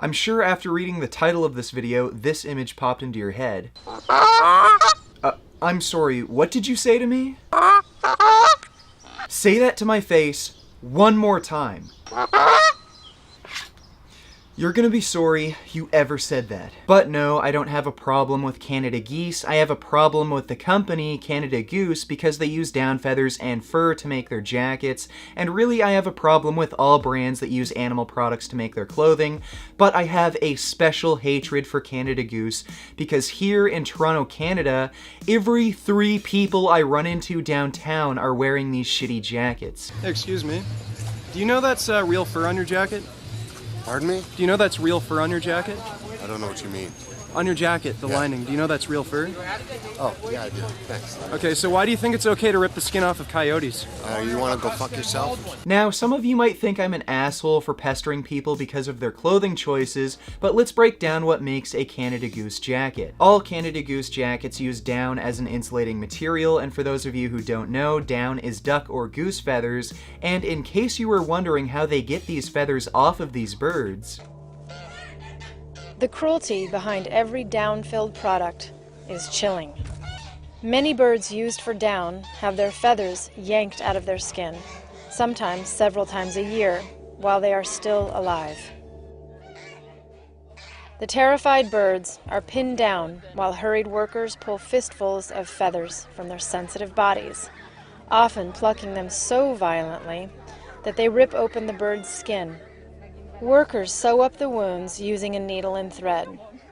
I'm sure after reading the title of this video, this image popped into your head. I'm sorry, what did you say to me? Say that to my face one more time. You're gonna be sorry you ever said that. But no, I don't have a problem with Canada geese. I have a problem with the company, Canada Goose, because they use down feathers and fur to make their jackets. And really, I have a problem with all brands that use animal products to make their clothing. But I have a special hatred for Canada Goose, because here in Toronto, Canada, every 3 people I run into downtown are wearing these shitty jackets. Hey, excuse me. Do you know that's real fur on your jacket? Pardon me? Do you know that's real fur on your jacket? I don't know what you mean. On your jacket, the lining, do you know that's real fur? Oh, yeah, I do. Thanks. Okay, so why do you think it's okay to rip the skin off of coyotes? You want to go fuck yourself? Now, some of you might think I'm an asshole for pestering people because of their clothing choices, but let's break down what makes a Canada Goose jacket. All Canada Goose jackets use down as an insulating material, and for those of you who don't know, down is duck or goose feathers, and in case you were wondering how they get these feathers off of these birds, the cruelty behind every down-filled product is chilling. Many birds used for down have their feathers yanked out of their skin, sometimes several times a year, while they are still alive. The terrified birds are pinned down while hurried workers pull fistfuls of feathers from their sensitive bodies, often plucking them so violently that they rip open the bird's skin. Workers sew up the wounds using a needle and thread,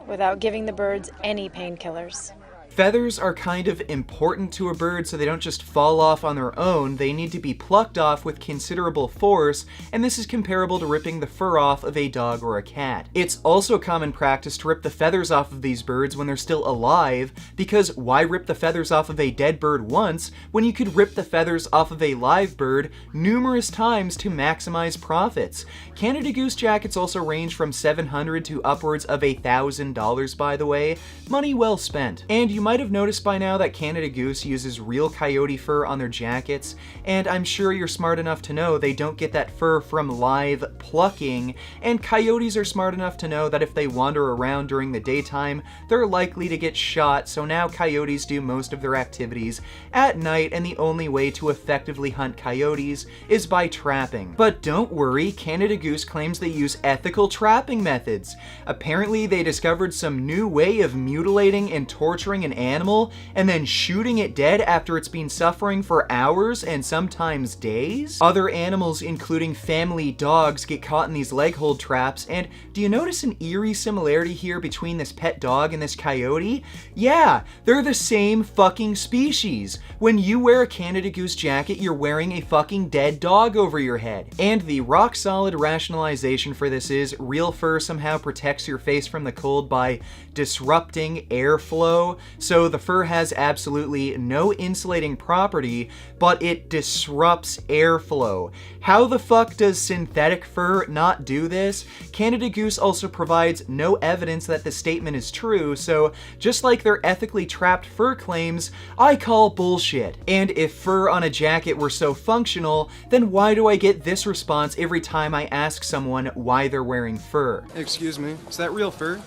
without giving the birds any painkillers. feathers are kind of important to a bird so they don't just fall off on their own. They need to be plucked off with considerable force, and this is comparable to ripping the fur off of a dog or a cat. It's also common practice to rip the feathers off of these birds when they're still alive, because why rip the feathers off of a dead bird once when you could rip the feathers off of a live bird numerous times to maximize profits? Canada Goose jackets also range from $700 to upwards of $1,000, by the way. Money well spent. And you might have noticed by now that Canada Goose uses real coyote fur on their jackets, and I'm sure you're smart enough to know they don't get that fur from live plucking, and coyotes are smart enough to know that if they wander around during the daytime, they're likely to get shot, so now coyotes do most of their activities at night, and the only way to effectively hunt coyotes is by trapping. But don't worry, Canada Goose claims they use ethical trapping methods. Apparently they discovered some new way of mutilating and torturing an animal and then shooting it dead after it's been suffering for hours and sometimes days. Other animals, including family dogs, get caught in these leg hold traps, and do you notice an eerie similarity here between this pet dog and this coyote? Yeah, they're the same fucking species. When you wear a Canada Goose jacket, you're wearing a fucking dead dog over your head. And the rock solid rationalization for this is real fur somehow protects your face from the cold by disrupting airflow. So the fur has absolutely no insulating property, but it disrupts airflow. How the fuck does synthetic fur not do this? Canada Goose also provides no evidence that the statement is true, so just like their ethically trapped fur claims, I call bullshit. And if fur on a jacket were so functional, then why do I get this response every time I ask someone why they're wearing fur? Excuse me, is that real fur?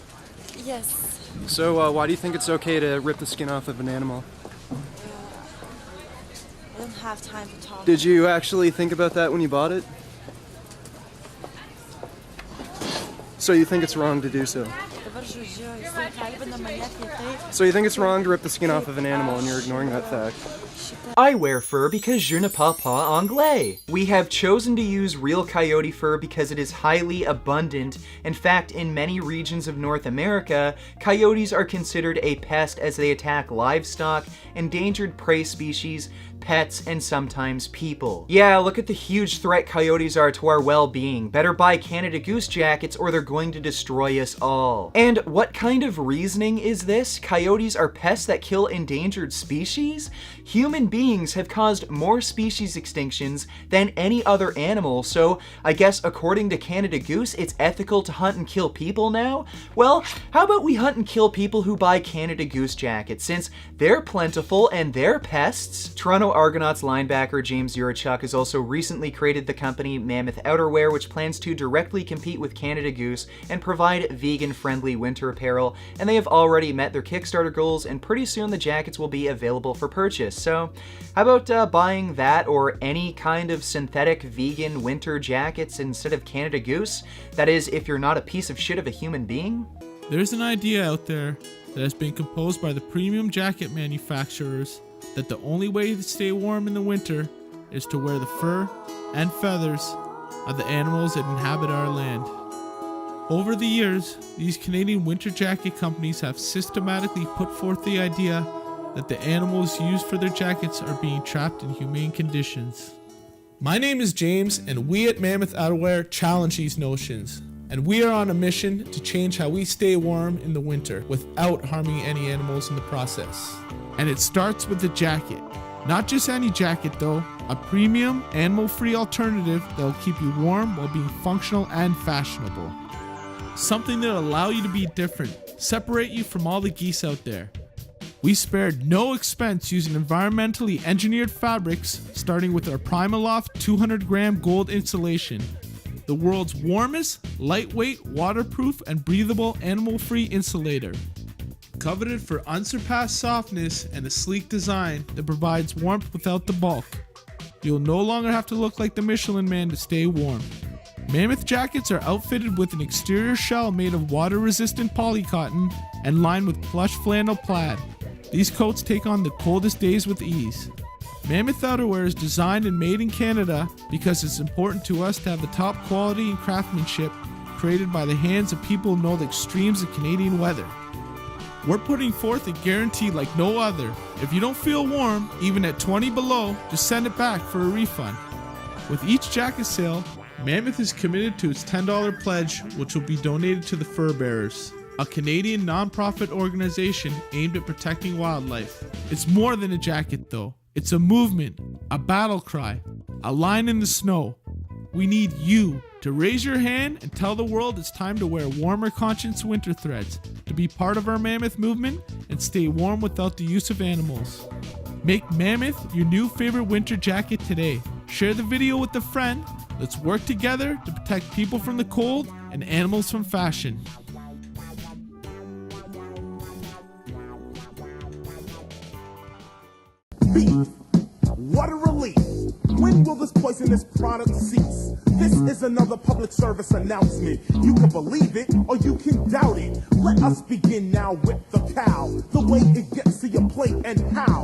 Yes. So why do you think it's okay to rip the skin off of an animal? I don't have time to talk. Did you actually think about that when you bought it? So you think it's wrong to do so? So you think it's wrong to rip the skin off of an animal and you're ignoring that fact? I wear fur because je ne parle pas anglais. We have chosen to use real coyote fur because it is highly abundant. In fact, in many regions of North America, coyotes are considered a pest as they attack livestock, endangered prey species, pets, and sometimes people. Yeah, look at the huge threat coyotes are to our well-being. Better buy Canada Goose jackets or they're going to destroy us all. And what kind of reasoning is this? Coyotes are pests that kill endangered species? Human beings have caused more species extinctions than any other animal, so I guess according to Canada Goose, it's ethical to hunt and kill people now? Well, how about we hunt and kill people who buy Canada Goose jackets, since they're plentiful and they're pests? Toronto Toronto Argonauts linebacker James Yurachuk has also recently created the company Mammoth Outerwear, which plans to directly compete with Canada Goose and provide vegan-friendly winter apparel, and they have already met their Kickstarter goals, and pretty soon the jackets will be available for purchase. So how about buying that or any kind of synthetic vegan winter jackets instead of Canada Goose? That is, if you're not a piece of shit of a human being? There's an idea out there that has been composed by the premium jacket manufacturers that the only way to stay warm in the winter is to wear the fur and feathers of the animals that inhabit our land. Over the years, these Canadian winter jacket companies have systematically put forth the idea that the animals used for their jackets are being trapped in humane conditions. My name is James, and we at Mammoth Outerwear challenge these notions. And we are on a mission to change how we stay warm in the winter without harming any animals in the process. And it starts with the jacket. Not just any jacket though, a premium, animal-free alternative that will keep you warm while being functional and fashionable. Something that will allow you to be different, separate you from all the geese out there. We spared no expense using environmentally engineered fabrics, starting with our Primaloft 200-gram gold insulation, the world's warmest, lightweight, waterproof, and breathable animal-free insulator. Coveted for unsurpassed softness and a sleek design that provides warmth without the bulk. You'll no longer have to look like the Michelin Man to stay warm. Mammoth jackets are outfitted with an exterior shell made of water-resistant polycotton and lined with plush flannel plaid. These coats take on the coldest days with ease. Mammoth Outerwear is designed and made in Canada because it's important to us to have the top quality and craftsmanship created by the hands of people who know the extremes of Canadian weather. We're putting forth a guarantee like no other. If you don't feel warm, even at 20 below, just send it back for a refund. With each jacket sale, Mammoth is committed to its $10 pledge, which will be donated to the Fur Bearers, a Canadian non-profit organization aimed at protecting wildlife. It's more than a jacket though. It's a movement, a battle cry, a line in the snow. We need you to raise your hand and tell the world it's time to wear warmer conscience winter threads, to be part of our Mammoth movement and stay warm without the use of animals. Make Mammoth your new favorite winter jacket today. Share the video with a friend. Let's work together to protect people from the cold and animals from fashion. Beef. What a relief. When will this poisonous product cease? This is another public service announcement. You can believe it or you can doubt it. Let us begin now with the cow. The way it gets to your plate and how.